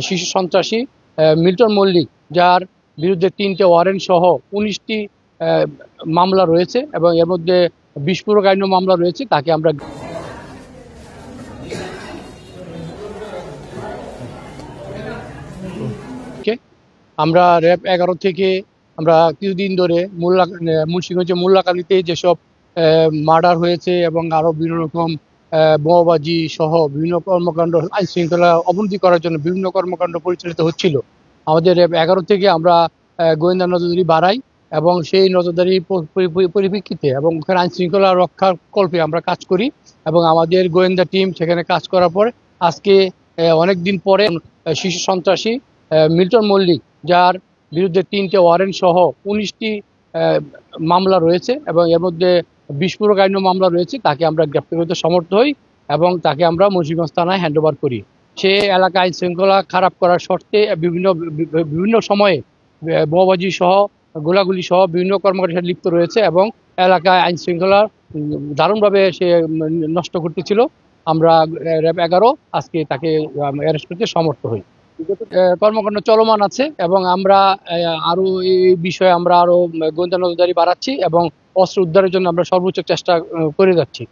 শিশু সন্ত্রাসী মিল্টন মল্লিক, যার বিরুদ্ধে 3টে ওয়ারেন্ট সহ 19টি মামলা রয়েছে এবং এর মধ্যে বিস্ফোরক আইনও মামলা রয়েছে। তাকে আমরা র্যাব 11 থেকে আমরা কিছুদিন ধরে মুন্সিগঞ্জে মোল্লাকালীতে যেসব মার্ডার হয়েছে এবং আরো বিভিন্ন রকম বোমাবাজি সহ বিভিন্ন কর্মকাণ্ড, আইন শৃঙ্খলা অবনতি করার জন্য বিভিন্ন কর্মকাণ্ড পরিচালিত হচ্ছিল। আমাদের র্যাব 11 থেকে আমরা গোয়েন্দা নজরদারি বাড়াই এবং সেই নজরদারির পরিপ্রেক্ষিতে এবং ওখানে আইন শৃঙ্খলা রক্ষার কল্পে আমরা কাজ করি এবং আমাদের গোয়েন্দা টিম সেখানে কাজ করার পর আজকে অনেকদিন পরে শিশু সন্ত্রাসী মিল্টন মল্লিক, যার বিরুদ্ধে 3টে ওয়ারেন্ট সহ 19টি মামলা রয়েছে এবং এর মধ্যে বিস্ফোরক আইনও মামলা রয়েছে। তাকে আমরা গ্রেপ্তার করতে সমর্থ হই এবং তাকে আমরা মুন্সিগঞ্জ থানায় হ্যান্ডওভার করি। সে এলাকায় আইন শৃঙ্খলা খারাপ করার শর্তে বিভিন্ন সময়ে বোমাবাজি সহ গোলাগুলি সহ বিভিন্ন কর্মকাণ্ডে লিপ্ত রয়েছে এবং এলাকায় আইন শৃঙ্খলা দারুণভাবে সে নষ্ট করতেছিল। আমরা র্যাব 11 আজকে তাকে অ্যারেস্ট করতে সমর্থ হই। কর্মকাণ্ড চলমান আছে এবং আমরা আরো এই বিষয়ে আমরা আরো গোয়েন্দা নজরদারি বাড়াচ্ছি এবং অস্ত্র উদ্ধারের জন্য আমরা সর্বোচ্চ চেষ্টা করে যাচ্ছি।